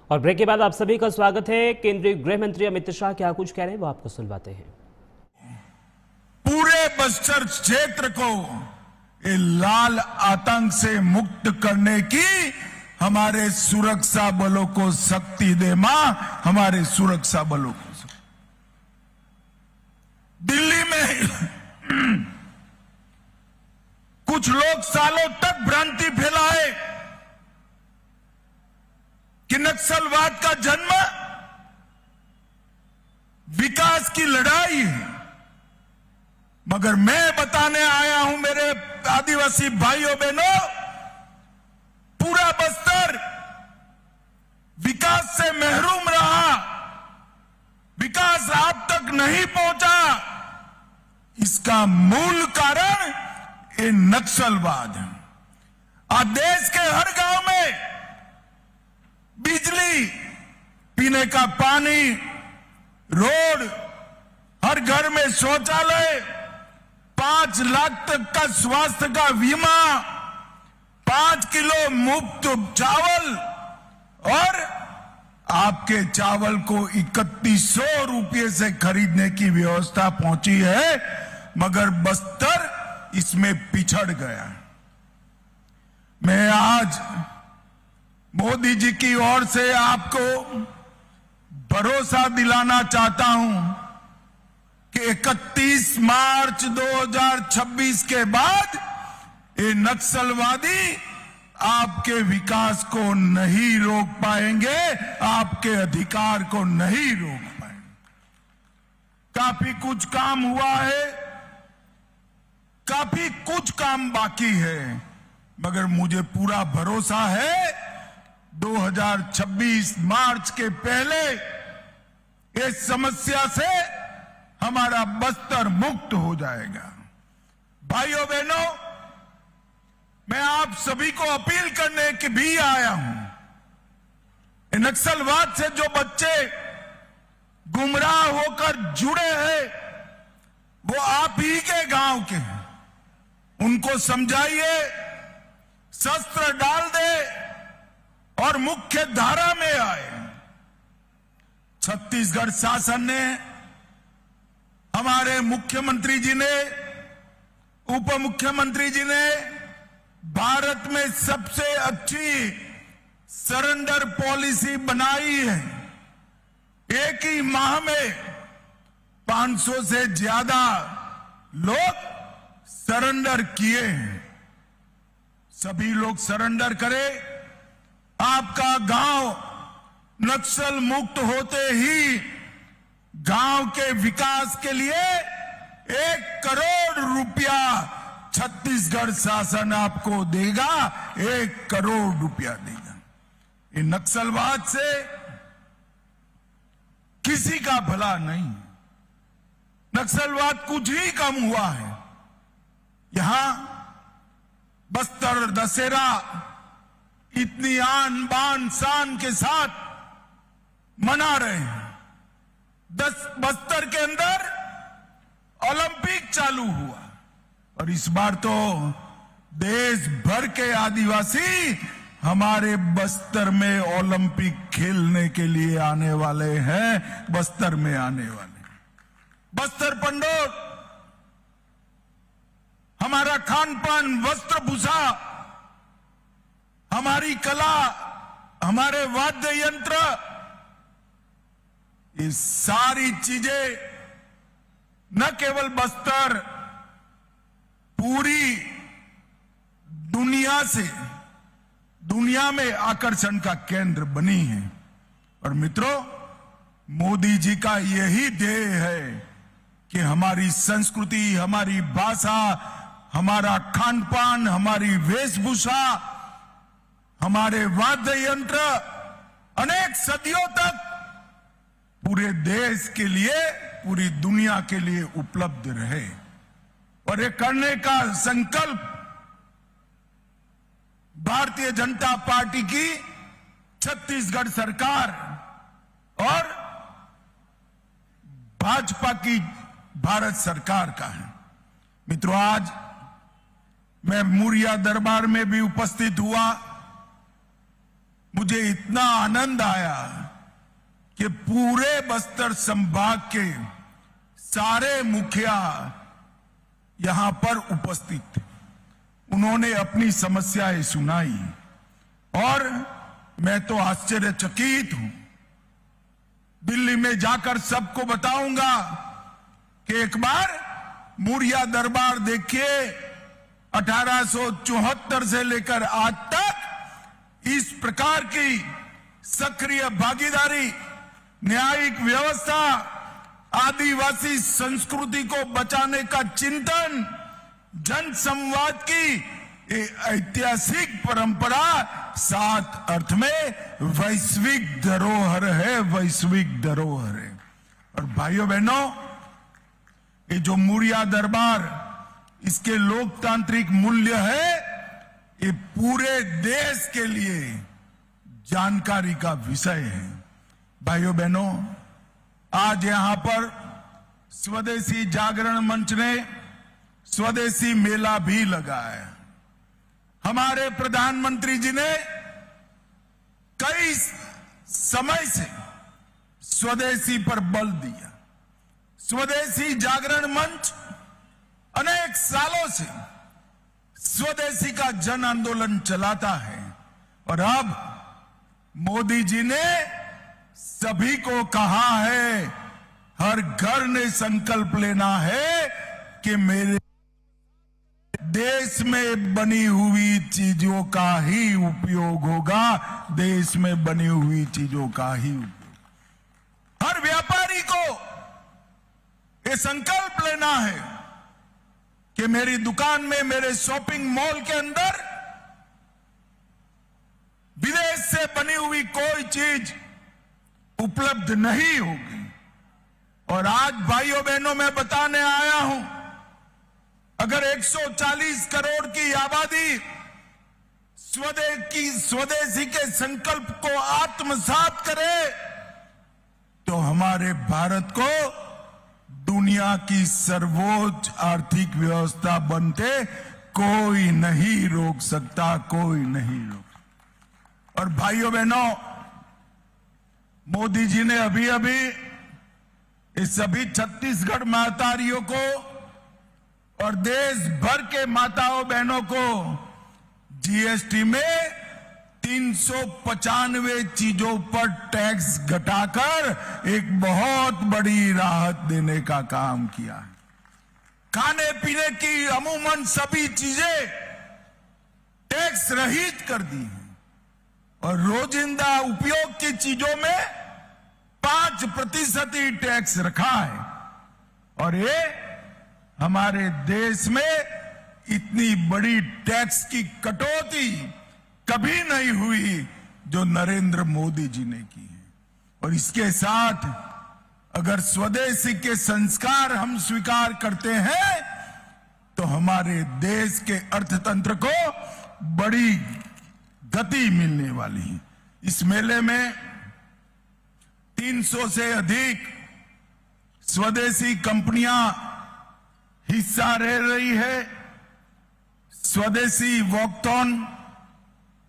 और ब्रेक के बाद आप सभी का स्वागत है। केंद्रीय गृह मंत्री अमित शाह क्या कुछ कह रहे हैं वो आपको सुनवाते हैं। पूरे बस्तर क्षेत्र को ये लाल आतंक से मुक्त करने की हमारे सुरक्षा बलों को शक्ति दे मां, हमारे सुरक्षा बलों को। दिल्ली में कुछ लोग सालों तक भ्रांति फैलाए कि नक्सलवाद का जन्म विकास की लड़ाई है, मगर मैं बताने आया हूं मेरे आदिवासी भाइयों बहनों, पूरा बस्तर विकास से महरूम रहा, विकास आप तक नहीं पहुंचा। इसका मूल कारण ये नक्सलवाद है। आज देश के हर गांव में बिजली, पीने का पानी, रोड, हर घर में शौचालय, 5 लाख तक का स्वास्थ्य का बीमा, 5 किलो मुफ्त चावल, और आपके चावल को 3100 रुपये से खरीदने की व्यवस्था पहुंची है, मगर बस्तर इसमें पिछड़ गया। मैं आज मोदी जी की ओर से आपको भरोसा दिलाना चाहता हूं कि 31 मार्च 2026 के बाद ये नक्सलवादी आपके विकास को नहीं रोक पाएंगे, आपके अधिकार को नहीं रोक पाएंगे। काफी कुछ काम हुआ है, काफी कुछ काम बाकी है, मगर मुझे पूरा भरोसा है 2026 मार्च के पहले इस समस्या से हमारा बस्तर मुक्त हो जाएगा। भाइयों बहनों, मैं आप सभी को अपील करने के भी आया हूं। नक्सलवाद से जो बच्चे गुमराह होकर जुड़े हैं, वो आप ही के गांव के हैं। उनको समझाइए, शस्त्र डाल दे और मुख्य धारा में आए। छत्तीसगढ़ शासन ने, हमारे मुख्यमंत्री जी ने, उप मुख्यमंत्री जी ने भारत में सबसे अच्छी सरेंडर पॉलिसी बनाई है। एक ही माह में 500 से ज्यादा लोग सरेंडर किए हैं। सभी लोग सरेंडर करें। आपका गांव नक्सल मुक्त होते ही गांव के विकास के लिए 1 करोड़ रुपया छत्तीसगढ़ शासन आपको देगा। 1 करोड़ रुपया देगा। ये नक्सलवाद से किसी का भला नहीं, नक्सलवाद कुछ ही कम हुआ है। यहां बस्तर दशहरा इतनी आन बान शान के साथ मना रहे हैं। बस्तर के अंदर ओलंपिक चालू हुआ, और इस बार तो देश भर के आदिवासी हमारे बस्तर में ओलंपिक खेलने के लिए आने वाले हैं। बस्तर में आने वाले बस्तर पंडोर, हमारा खान पान, वस्त्र भूषा, हमारी कला, हमारे वाद्य यंत्र, ये सारी चीजें न केवल बस्तर, पूरी दुनिया में आकर्षण का केंद्र बनी है। और मित्रों, मोदी जी का यही ध्येय है कि हमारी संस्कृति, हमारी भाषा, हमारा खान पान, हमारी वेशभूषा, हमारे वाद्य यंत्र अनेक सदियों तक पूरे देश के लिए, पूरी दुनिया के लिए उपलब्ध रहे। और ये करने का संकल्प भारतीय जनता पार्टी की छत्तीसगढ़ सरकार और भाजपा की भारत सरकार का है। मित्रों, आज मैं मुरिया दरबार में भी उपस्थित हुआ। मुझे इतना आनंद आया कि पूरे बस्तर संभाग के सारे मुखिया यहां पर उपस्थित थे। उन्होंने अपनी समस्याएं सुनाई और मैं तो आश्चर्यचकित हूं। दिल्ली में जाकर सबको बताऊंगा कि एक बार मुड़िया दरबार देखिए, 1874 से लेकर आज तक इस प्रकार की सक्रिय भागीदारी, न्यायिक व्यवस्था, आदिवासी संस्कृति को बचाने का चिंतन, जन संवाद की ऐतिहासिक परंपरा सात अर्थ में वैश्विक धरोहर है, वैश्विक धरोहर है। और भाइयों बहनों, ये जो मुड़िया दरबार, इसके लोकतांत्रिक मूल्य है, ये पूरे देश के लिए जानकारी का विषय है। भाइयों बहनों, आज यहां पर स्वदेशी जागरण मंच ने स्वदेशी मेला भी लगाया। हमारे प्रधानमंत्री जी ने कई समय से स्वदेशी पर बल दिया। स्वदेशी जागरण मंच अनेक सालों से स्वदेशी का जन आंदोलन चलाता है और अब मोदी जी ने सभी को कहा है, हर घर ने संकल्प लेना है कि मेरे देश में बनी हुई चीजों का ही उपयोग होगा, देश में बनी हुई चीजों का ही उपयोग। हर व्यापारी को ये संकल्प लेना है कि मेरी दुकान में, मेरे शॉपिंग मॉल के अंदर विदेश से बनी हुई कोई चीज उपलब्ध नहीं होगी। और आज भाइयों बहनों, मैं बताने आया हूं, अगर 140 करोड़ की आबादी स्वदेशी के संकल्प को आत्मसात करे तो हमारे भारत को दुनिया की सर्वोच्च आर्थिक व्यवस्था बनते कोई नहीं रोक सकता, कोई नहीं रोक सकता। और भाइयों बहनों, मोदी जी ने अभी अभी इस सभी छत्तीसगढ़ मातारियों को और देश भर के माताओं बहनों को जीएसटी में 395 चीजों पर टैक्स घटाकर एक बहुत बड़ी राहत देने का काम किया है। खाने पीने की अमूमन सभी चीजें टैक्स रहित कर दी हैं और रोजिंदा उपयोग की चीजों में 5% ही टैक्स रखा है। और ये हमारे देश में इतनी बड़ी टैक्स की कटौती कभी नहीं हुई जो नरेंद्र मोदी जी ने की है। और इसके साथ अगर स्वदेशी के संस्कार हम स्वीकार करते हैं तो हमारे देश के अर्थतंत्र को बड़ी गति मिलने वाली है। इस मेले में 300 से अधिक स्वदेशी कंपनियां हिस्सा ले रही है। स्वदेशी वॉकथॉन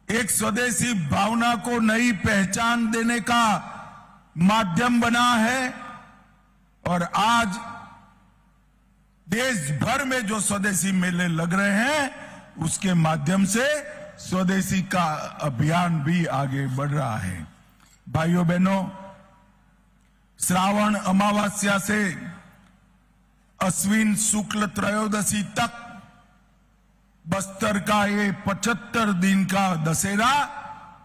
एक स्वदेशी भावना को नई पहचान देने का माध्यम बना है और आज देश भर में जो स्वदेशी मेले लग रहे हैं उसके माध्यम से स्वदेशी का अभियान भी आगे बढ़ रहा है। भाइयों बहनों, श्रावण अमावस्या से अश्विन शुक्ल त्रयोदशी तक बस्तर का ये 75 दिन का दशहरा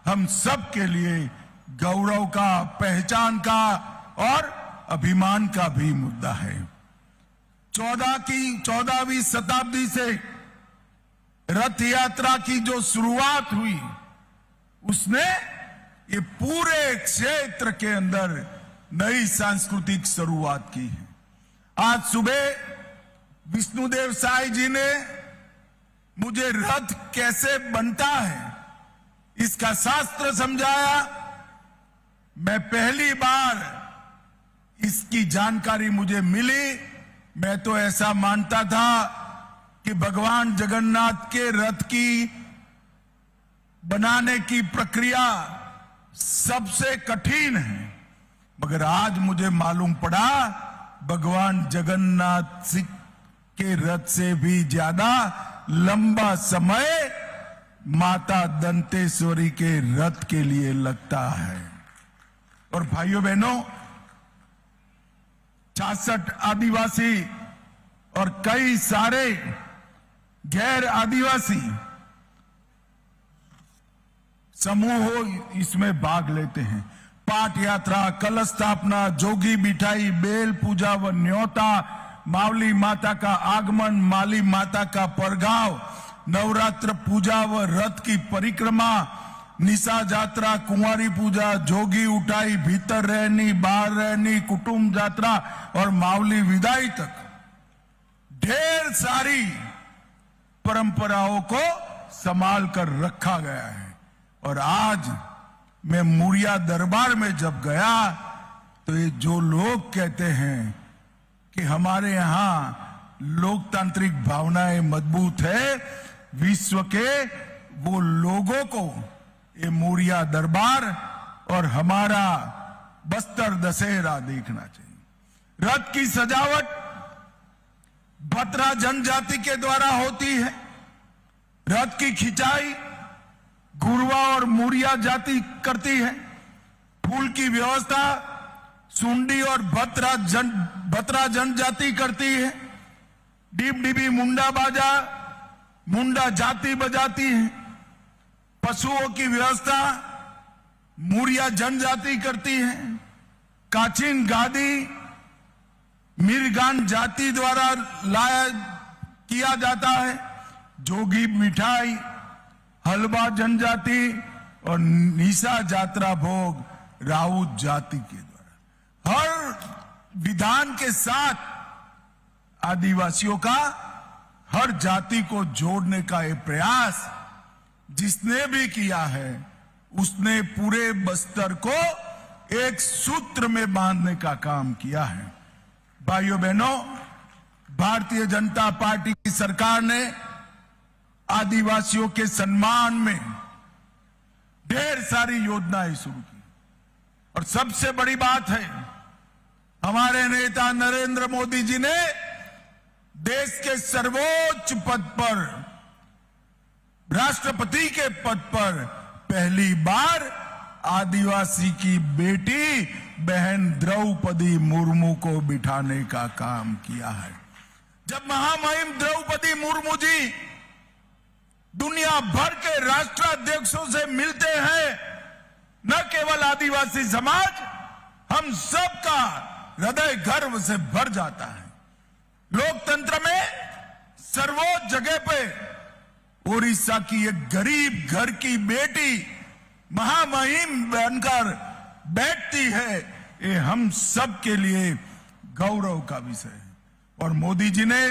हम सब के लिए गौरव का, पहचान का और अभिमान का भी मुद्दा है। 14वीं शताब्दी से रथ यात्रा की जो शुरुआत हुई उसने ये पूरे क्षेत्र के अंदर नई सांस्कृतिक शुरुआत की है। आज सुबह विष्णुदेव साई जी ने मुझे रथ कैसे बनता है इसका शास्त्र समझाया। मैं पहली बार इसकी जानकारी मुझे मिली। मैं तो ऐसा मानता था कि भगवान जगन्नाथ के रथ की बनाने की प्रक्रिया सबसे कठिन है, मगर आज मुझे मालूम पड़ा भगवान जगन्नाथ जी के रथ से भी ज्यादा लंबा समय माता दंतेश्वरी के रथ के लिए लगता है। और भाइयों बहनों, 66 आदिवासी और कई सारे गैर आदिवासी समूह इसमें भाग लेते हैं। पाठ यात्रा, कलश स्थापना, जोगी बिठाई, बेल पूजा व न्योता, मावली माता का आगमन, माली माता का परगाव, नवरात्र पूजा व रथ की परिक्रमा, निशा यात्रा, कुंवारी पूजा, जोगी उठाई, भीतर रहनी, बाहर रहनी, कुटुंब यात्रा और मावली विदाई तक ढेर सारी परंपराओं को संभाल कर रखा गया है। और आज मैं मुरिया दरबार में जब गया तो ये जो लोग कहते हैं कि हमारे यहां लोकतांत्रिक भावनाएं मजबूत है, विश्व के वो लोगों को ये मुरिया दरबार और हमारा बस्तर दशहरा देखना चाहिए। रथ की सजावट बत्रा जनजाति के द्वारा होती है। रथ की खिंचाई गुरवा और मुरिया जाति करती है। फूल की व्यवस्था सुंडी और बत्रा जनजाति करती है। डिब डिबी मुंडा बाजा मुंडा जाति बजाती है। पशुओं की व्यवस्था मुरिया जनजाति करती है। काचिन गादी मिरगान जाति द्वारा लाया किया जाता है। जोगी मिठाई हलवा जनजाति और निशा यात्रा भोग राउत जाति के द्वारा। हर विधान के साथ आदिवासियों का हर जाति को जोड़ने का ये प्रयास जिसने भी किया है उसने पूरे बस्तर को एक सूत्र में बांधने का काम किया है। भाइयों बहनों, भारतीय जनता पार्टी की सरकार ने आदिवासियों के सम्मान में ढेर सारी योजनाएं शुरू की। और सबसे बड़ी बात है, हमारे नेता नरेंद्र मोदी जी ने देश के सर्वोच्च पद पर, राष्ट्रपति के पद पर पहली बार आदिवासी की बेटी बहन द्रौपदी मुर्मू को बिठाने का काम किया है। जब महामहिम द्रौपदी मुर्मू जी दुनिया भर के राष्ट्राध्यक्षों से मिलते हैं, न केवल आदिवासी समाज, हम सबका हृदय गर्व से भर जाता है। लोकतंत्र में सर्वोच्च जगह पे ओडिशा की एक गरीब घर की बेटी महामहिम बनकर बैठती है, ये हम सब के लिए गौरव का विषय है। और मोदी जी ने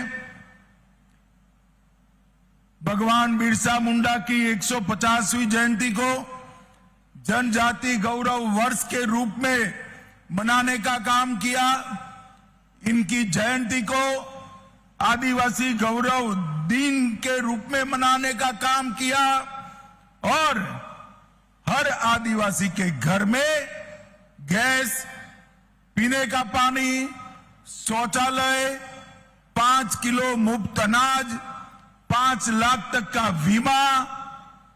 भगवान बिरसा मुंडा की 150वीं जयंती को जनजाति गौरव वर्ष के रूप में मनाने का काम किया। इनकी जयंती को आदिवासी गौरव दिन के रूप में मनाने का काम किया और हर आदिवासी के घर में गैस, पीने का पानी, शौचालय, 5 किलो मुफ्त अनाज, 5 लाख तक का बीमा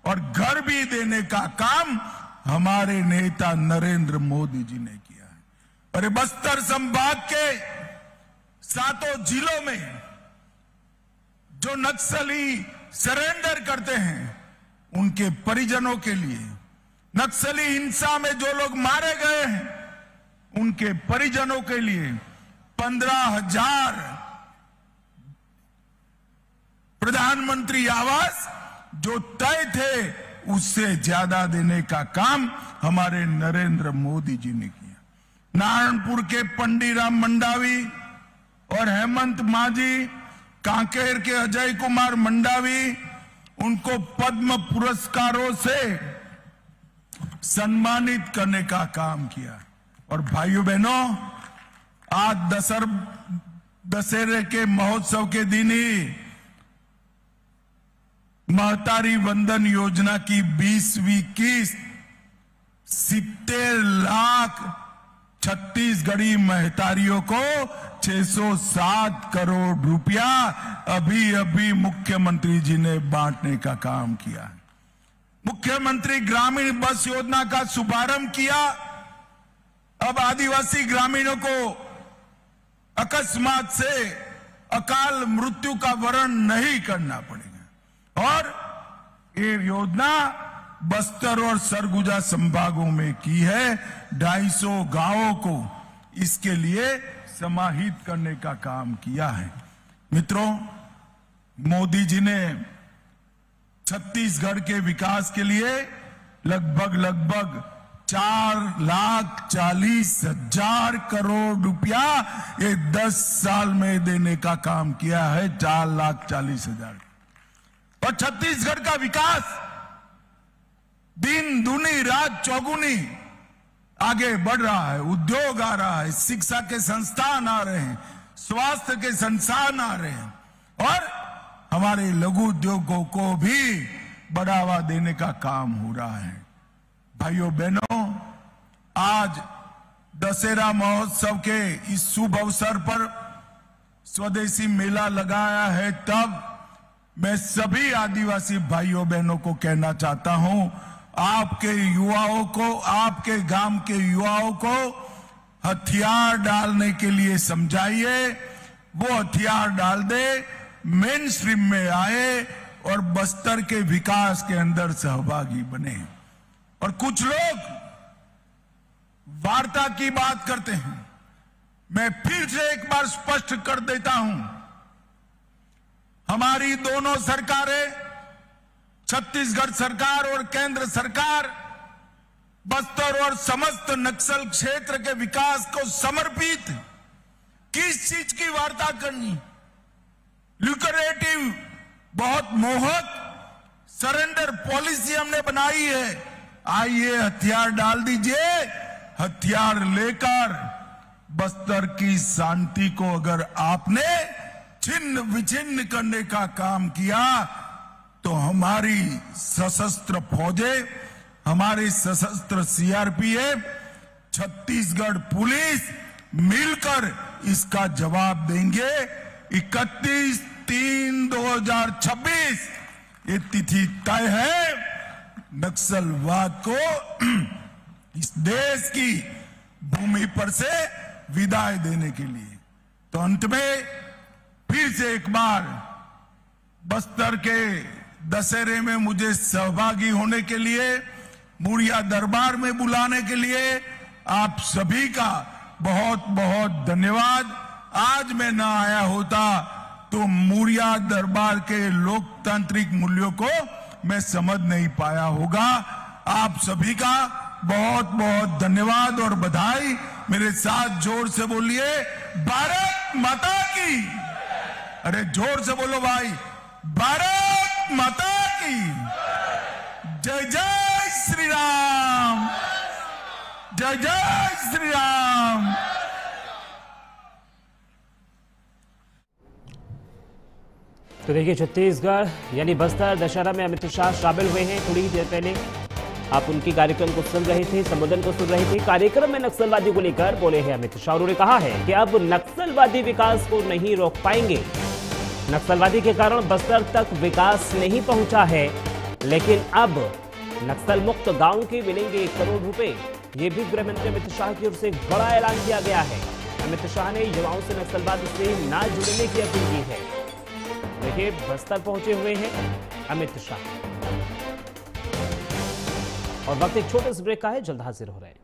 और घर भी देने का काम हमारे नेता नरेंद्र मोदी जी ने किया है। और बस्तर संभाग के 7 जिलों में जो नक्सली सरेंडर करते हैं उनके परिजनों के लिए, नक्सली हिंसा में जो लोग मारे गए हैं उनके परिजनों के लिए 15,000 प्रधानमंत्री आवास जो तय थे उससे ज्यादा देने का काम हमारे नरेंद्र मोदी जी ने किया। नारायणपुर के पंडीराम मंडावी और हेमंत मांझी, कांकेर के अजय कुमार मंडावी, उनको पद्म पुरस्कारों से सम्मानित करने का काम किया। और भाइयों बहनों, आज दशहरे के महोत्सव के दिन ही महतारी वंदन योजना की 20वीं किस्त 70 लाख छत्तीसगढ़ी महतारियों को 607 करोड़ रुपया अभी अभी मुख्यमंत्री जी ने बांटने का काम किया है। मुख्यमंत्री ग्रामीण बस योजना का शुभारंभ किया। अब आदिवासी ग्रामीणों को अकस्मात से अकाल मृत्यु का वरण नहीं करना पड़ेगा और ये योजना बस्तर और सरगुजा संभागों में की है। 250 गांवों को इसके लिए समाहित करने का काम किया है। मित्रों, मोदी जी ने छत्तीसगढ़ के विकास के लिए लगभग 4,40,000 करोड़ रुपया ये 10 साल में देने का काम किया है। 4,40,000 और छत्तीसगढ़ का विकास दिन दूनी रात चौगुनी आगे बढ़ रहा है। उद्योग आ रहा है, शिक्षा के संस्थान आ रहे हैं, स्वास्थ्य के संस्थान आ रहे हैं और हमारे लघु उद्योगों को भी बढ़ावा देने का काम हो रहा है। भाइयों बहनों, आज दशहरा महोत्सव के इस शुभ अवसर पर स्वदेशी मेला लगाया है। तब मैं सभी आदिवासी भाइयों बहनों को कहना चाहता हूं, आपके युवाओं को, आपके गांव के युवाओं को हथियार डालने के लिए समझाइए। वो हथियार डाल दे, मेन स्ट्रीम में आए और बस्तर के विकास के अंदर सहभागी बने। और कुछ लोग वार्ता की बात करते हैं। मैं फिर से एक बार स्पष्ट कर देता हूं, हमारी दोनों सरकारें, छत्तीसगढ़ सरकार और केंद्र सरकार, बस्तर और समस्त नक्सल क्षेत्र के विकास को समर्पित। किस चीज की वार्ता करनी? ल्यूक्रेटिव, बहुत मोहक सरेंडर पॉलिसी हमने बनाई है। आइए हथियार डाल दीजिए। हथियार लेकर बस्तर की शांति को अगर आपने छिन्न विछिन्न करने का काम किया तो हमारी सशस्त्र फौजें, हमारी सशस्त्र सीआरपीएफ, छत्तीसगढ़ पुलिस मिलकर इसका जवाब देंगे। 31/3/2026 ये तिथि तय है नक्सलवाद को इस देश की भूमि पर से विदाई देने के लिए। तो अंत में फिर से एक बार बस्तर के दशहरे में मुझे सहभागी होने के लिए, मुड़िया दरबार में बुलाने के लिए आप सभी का बहुत बहुत धन्यवाद। आज मैं ना आया होता तो मुड़िया दरबार के लोकतांत्रिक मूल्यों को मैं समझ नहीं पाया होगा। आप सभी का बहुत बहुत धन्यवाद और बधाई। मेरे साथ जोर से बोलिए, भारत माता की। अरे जोर से बोलो भाई, भारत माता की। जय जय श्री राम, जय जय श्री राम। तो देखिए, छत्तीसगढ़ यानी बस्तर दशहरा में अमित शाह शामिल हुए हैं। थोड़ी ही देर पहले आप उनकी कार्यक्रम को सुन रहे थे, संबोधन को सुन रहे थे। कार्यक्रम में नक्सलवादी को लेकर बोले हैं अमित शाह। उन्होंने कहा है कि अब नक्सलवादी विकास को नहीं रोक पाएंगे। नक्सलवादी के कारण बस्तर तक विकास नहीं पहुंचा है, लेकिन अब नक्सल मुक्त गांव के मिलेंगे 1 करोड़ रुपए। ये भी गृह मंत्री अमित शाह की ओर से एक बड़ा ऐलान किया गया है। अमित शाह ने युवाओं से नक्सलवाद से ना जुड़ने की अपील की है। देखिए, बस्तर पहुंचे हुए हैं अमित शाह। और वक्त एक छोटे से ब्रेक का है, जल्द हाजिर हो रहे हैं।